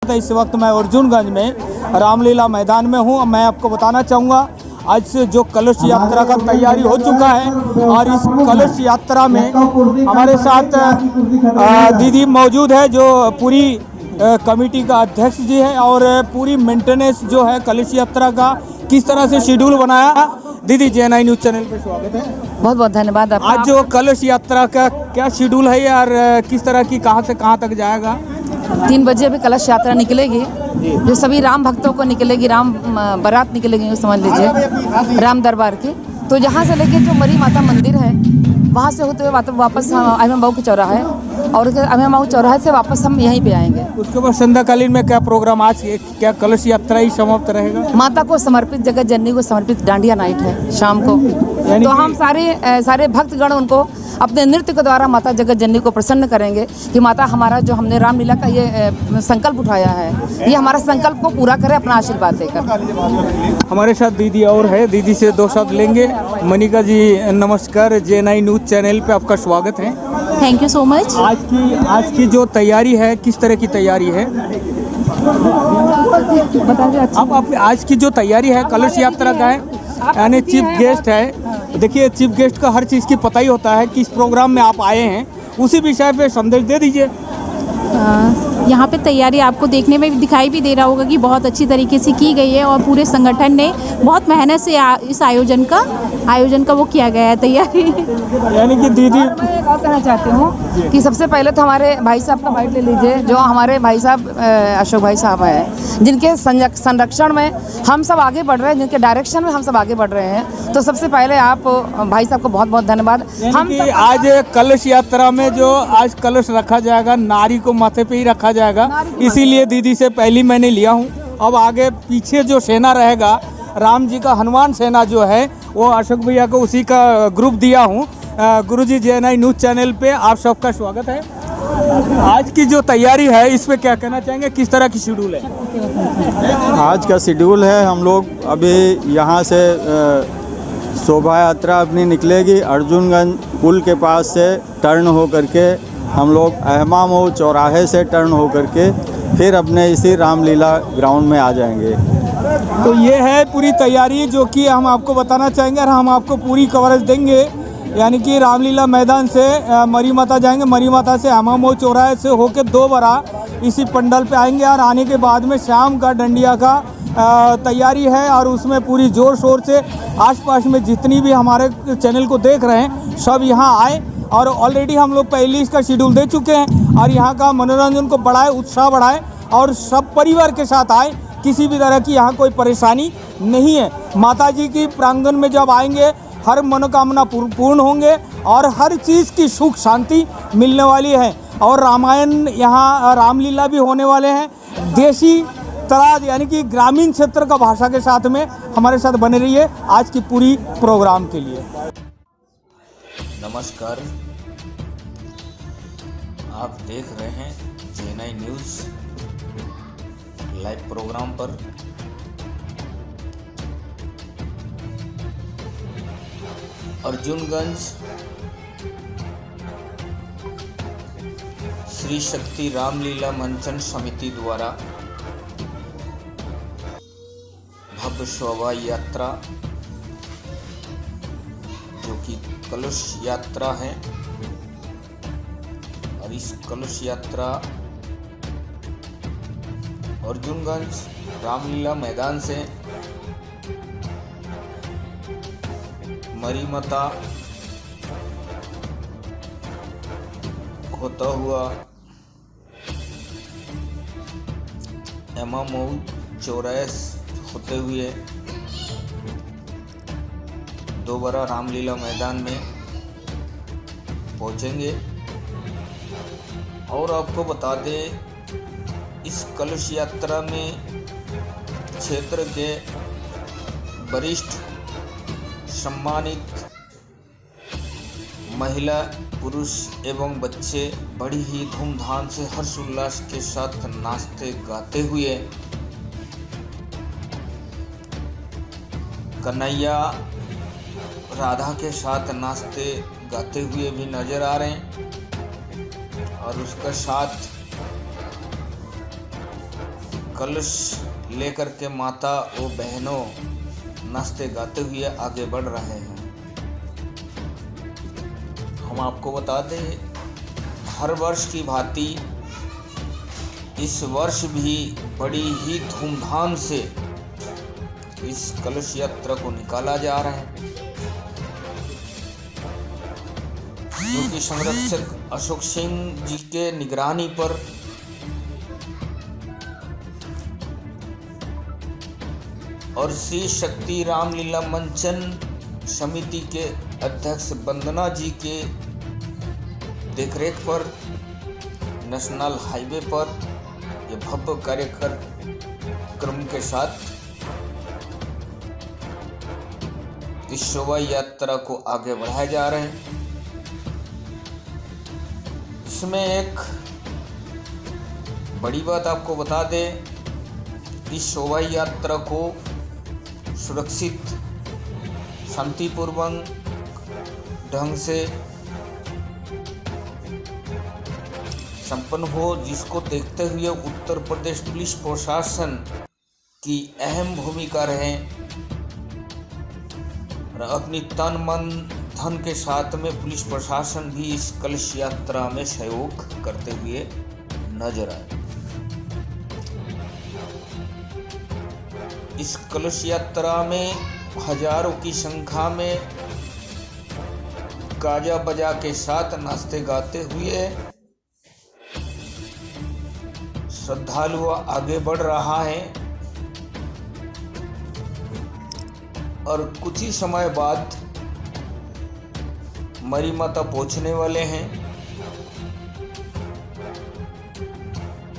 स्वागत है। इस वक्त मैं अर्जुनगंज में रामलीला मैदान में हूँ। मैं आपको बताना चाहूँगा आज से जो कलश यात्रा का तैयारी हो चुका है और इस कलश यात्रा में हमारे साथ दीदी मौजूद है जो पूरी कमेटी का अध्यक्ष जी है और पूरी मेंटेनेंस जो है कलश यात्रा का किस तरह से शेड्यूल बनाया। दीदी JNI न्यूज़ चैनल पे स्वागत है। बहुत बहुत धन्यवाद आपका। आज जो कलश यात्रा का क्या शेड्यूल है यार, किस तरह की कहाँ से कहाँ तक जाएगा? 3 बजे अभी कलश यात्रा निकलेगी जो सभी राम भक्तों को निकलेगी, राम बारात निकलेगी समझ लीजिए राम दरबार की। तो जहाँ से लेके जो मरी माता मंदिर है वहाँ से होते हुए वापस अहमद बाबू के चौराहे और अहमद बाबू चौराहे से वापस हम यहीं पे आएंगे। उसके बाद संध्याकालीन में क्या प्रोग्राम? आज क्या कलश यात्रा ही समाप्त रहेगा? माता को समर्पित, जगत जननी को समर्पित डांडिया नाइट है शाम को। तो हम सारे भक्तगण उनको अपने नृत्य के द्वारा माता जगत जननी को प्रसन्न करेंगे कि माता हमारा जो हमने रामलीला का ये संकल्प उठाया है ये हमारा संकल्प को पूरा करे अपना आशीर्वाद देकर। हमारे साथ दीदी और है, दीदी से 2 शब्द लेंगे। मनिका जी नमस्कार, JNI न्यूज़ चैनल पे आपका स्वागत है। Thank you so much. आज की जो तैयारी है किस तरह की तैयारी है? अब आज की जो तैयारी है कलश यात्रा का है, यानी चीफ गेस्ट है। देखिए चीफ गेस्ट का हर चीज़ की पता ही होता है कि इस प्रोग्राम में आप आए हैं, उसी विषय पे संदेश दे दीजिए। यहाँ पे तैयारी आपको देखने में दिखाई भी दे रहा होगा कि बहुत अच्छी तरीके से की गई है और पूरे संगठन ने बहुत मेहनत से इस आयोजन का वो किया गया है तैयारी। यानी कि दीदी मैं एक और कहना चाहती हूँ कि सबसे पहले तो हमारे भाई साहब का बाइट ले लीजिए, जो हमारे भाई साहब अशोक भाई साहब हैं, जिनके संरक्षण में हम सब आगे बढ़ रहे हैं, जिनके डायरेक्शन में हम सब आगे बढ़ रहे हैं। तो सबसे पहले आप भाई साहब को बहुत बहुत धन्यवाद। हम आज कलश यात्रा में जो आज कलश रखा जाएगा नारी को माथे पे ही रखा जाएगा, इसीलिए दीदी से पहली मैंने लिया हूँ। अब आगे पीछे जो सेना रहेगा राम जी का हनुमान सेना जो है वो अशोक भैया को उसी का ग्रुप दिया हूँ। गुरुजी JNI न्यूज़ चैनल पे आप सबका स्वागत है। आज की जो तैयारी है इस पे क्या कहना चाहेंगे, किस तरह की शेड्यूल है? आज का शेड्यूल है, हम लोग अभी यहाँ से शोभा यात्रा अपनी निकलेगी। अर्जुनगंज पुल के पास से टर्न हो करके हम लोग अहमद चौराहे से टर्न हो करके फिर अपने इसी रामलीला ग्राउंड में आ जाएंगे। तो ये है पूरी तैयारी जो कि हम आपको बताना चाहेंगे और हम आपको पूरी कवरेज देंगे। यानी कि रामलीला मैदान से मरी माता जाएंगे, मरी माता से अहमद चौराहे से होकर 2 बारा इसी पंडाल पे आएंगे और आने के बाद में शाम का डंडिया का तैयारी है और उसमें पूरी ज़ोर शोर से आसपास में जितनी भी हमारे चैनल को देख रहे हैं सब यहाँ आए। और ऑलरेडी हम लोग पहले इसका शेड्यूल दे चुके हैं और यहाँ का मनोरंजन को बढ़ाए, उत्साह बढ़ाए और सब परिवार के साथ आए। किसी भी तरह की यहाँ कोई परेशानी नहीं है। माता जी की प्रांगण में जब आएंगे हर मनोकामना पूर्ण होंगे और हर चीज़ की सुख शांति मिलने वाली है। और रामायण यहाँ रामलीला भी होने वाले हैं देसी तरह, यानी कि ग्रामीण क्षेत्र का भाषा के साथ में हमारे साथ बने रहिए आज की पूरी प्रोग्राम के लिए। नमस्कार, आप देख रहे हैं JNI न्यूज़ लाइव प्रोग्राम पर। अर्जुनगंज श्री शक्ति रामलीला मंचन समिति द्वारा भव्य शोभा यात्रा जो कि कलश यात्रा है और इस कलश यात्रा अर्जुनगंज रामलीला मैदान से मरी माता होता हुआ अहमद चौराहे होते हुए 2 बारा रामलीला मैदान में पहुंचेंगे। और आपको बता दें इस कलश यात्रा में क्षेत्र के वरिष्ठ सम्मानित महिला, पुरुष एवं बच्चे बड़ी ही धूमधाम से हर्षोल्लास के साथ नाचते गाते हुए कन्हैया राधा के साथ नाचते गाते हुए भी नजर आ रहे हैं। और उसका साथ कलश लेकर के माता व बहनों नाचते गाते हुए आगे बढ़ रहे हैं। हम आपको बता दें, हर वर्ष की भांति इस वर्ष भी बड़ी ही धूमधाम से इस कलश यात्रा को निकाला जा रहा है, जो कि संरक्षक अशोक सिंह जी के निगरानी पर और श्री शक्ति रामलीला मंचन समिति के अध्यक्ष वंदना जी के देखरेख पर नेशनल हाईवे पर ये भव्य कार्यक्रम के साथ इस शोभा यात्रा को आगे बढ़ाया जा रहे हैं। इसमें एक बड़ी बात आपको बता दें, इस शोभा यात्रा को सुरक्षित शांतिपूर्वक ढंग से संपन्न हो, जिसको देखते हुए उत्तर प्रदेश पुलिस प्रशासन की अहम भूमिका रहे और अपनी तन मन धन के साथ में पुलिस प्रशासन भी इस कलश यात्रा में सहयोग करते हुए नजर आए। इस कलश यात्रा में हजारों की संख्या में गाजा बजा के साथ नाचते गाते हुए श्रद्धालु आगे बढ़ रहा है और कुछ ही समय बाद मरी माता पहुंचने वाले हैं।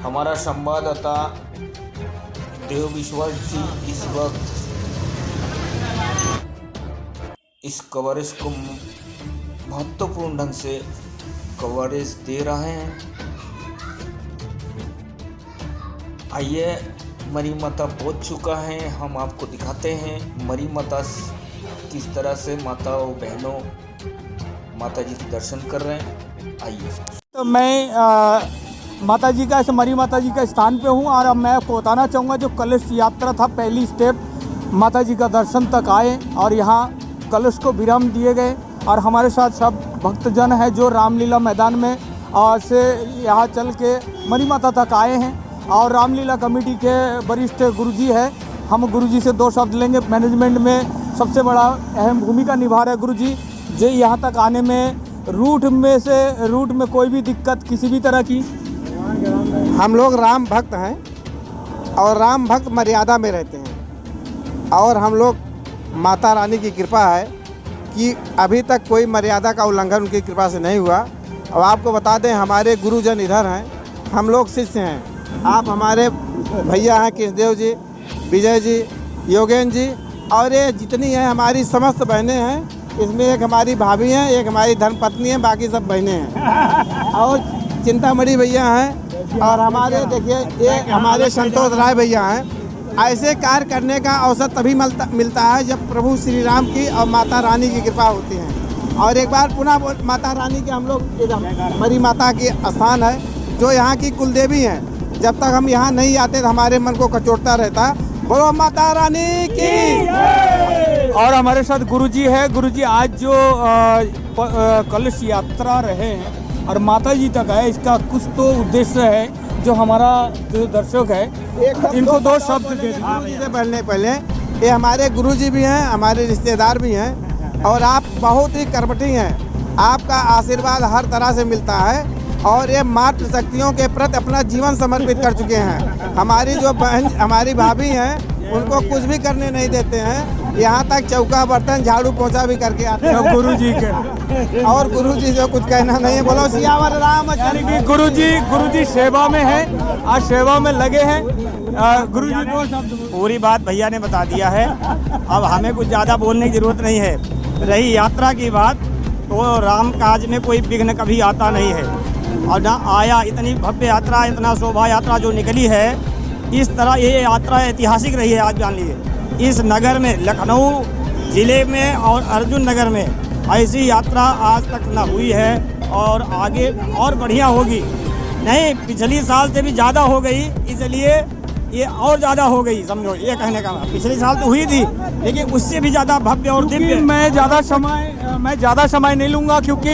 हमारा संवाददाता देव विश्वास जी इस वक्त इस कवरेज को महत्वपूर्ण ढंग से कवरेज दे रहे हैं। आइए, मरी माता पहुंच चुका है, हम आपको दिखाते हैं मरी माता किस तरह से माता और बहनों माता जी के दर्शन कर रहे हैं। आइए। तो मैं माता जी का मरी माता जी का स्थान पे हूँ और अब मैं आपको बताना चाहूँगा, जो कलश यात्रा था पहली स्टेप माता जी का दर्शन तक आए और यहाँ कलश को विराम दिए गए और हमारे साथ सब भक्तजन हैं जो रामलीला मैदान में से यहाँ चल के मरी माता तक आए हैं और रामलीला कमेटी के वरिष्ठ गुरुजी है। हम गुरुजी से दो शब्द लेंगे। मैनेजमेंट में सबसे बड़ा अहम भूमिका निभा रहे गुरुजी जो यहाँ तक आने में रूट में कोई भी दिक्कत किसी भी तरह की। हम लोग राम भक्त हैं और राम भक्त मर्यादा में रहते हैं और हम लोग माता रानी की कृपा है कि अभी तक कोई मर्यादा का उल्लंघन उनकी कृपा से नहीं हुआ। और आपको बता दें, हमारे गुरुजन इधर हैं, हम लोग शिष्य हैं। आप हमारे भैया हैं कृष्णदेव जी, विजय जी, योगेन जी और ये जितनी हैं हमारी समस्त बहनें हैं। इसमें एक हमारी भाभी हैं, एक हमारी धर्मपत्नी है, बाकी सब बहनें हैं। और चिंतामणि भैया हैं और हमारे देखिए ये हमारे संतोष राय भैया हैं। ऐसे कार्य करने का अवसर तभी मिलता है जब प्रभु श्री राम की और माता रानी की कृपा होती है। और एक बार पुनः माता रानी के हम लोग मरी माता की स्थान है जो यहाँ की कुलदेवी हैं। जब तक हम यहाँ नहीं आते तो हमारे मन को कचोटता रहता। बोलो माता रानी की। और हमारे साथ गुरुजी है। गुरुजी आज जो कलश यात्रा रहे हैं और माता जी तक है, इसका कुछ तो उद्देश्य है जो हमारा जो दर्शक है इनको दो शब्द दे दीजिए। पहले ये हमारे गुरुजी भी हैं, हमारे रिश्तेदार भी हैं और आप बहुत ही कर्मठी हैं। आपका आशीर्वाद हर तरह से मिलता है और ये मातृ शक्तियों के प्रति अपना जीवन समर्पित कर चुके हैं। हमारी जो बहन हमारी भाभी हैं उनको कुछ भी करने नहीं देते हैं, यहाँ तक चौका बर्तन झाड़ू पोछा भी करके आते हैं गुरुजी के। और गुरुजी जो कुछ कहना नहीं है, बोलो सियावर रामचंद्र। गुरुजी सेवा में है, आज सेवा में लगे हैं। गुरुजी दो शब्द। पूरी बात भैया ने बता दिया है, अब हमें कुछ ज़्यादा बोलने की जरूरत नहीं है। रही यात्रा की बात, तो राम काज में कोई विघ्न कभी आता नहीं है और ना आया। इतनी भव्य यात्रा, इतना शोभा यात्रा जो निकली है, इस तरह ये यात्रा ऐतिहासिक रही है। आज जान लीजिए, इस नगर में, लखनऊ ज़िले में और अर्जुन नगर में ऐसी यात्रा आज तक ना हुई है और आगे और बढ़िया होगी। नहीं, पिछली साल से भी ज़्यादा हो गई। इसलिए ये और ज़्यादा हो गई, समझो ये कहने का। पिछले साल तो हुई थी, लेकिन उससे भी ज़्यादा भव्य और दिव्य। मैं ज़्यादा समय नहीं लूँगा, क्योंकि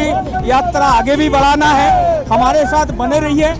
यात्रा आगे भी बढ़ाना है। हमारे साथ बने रहिए।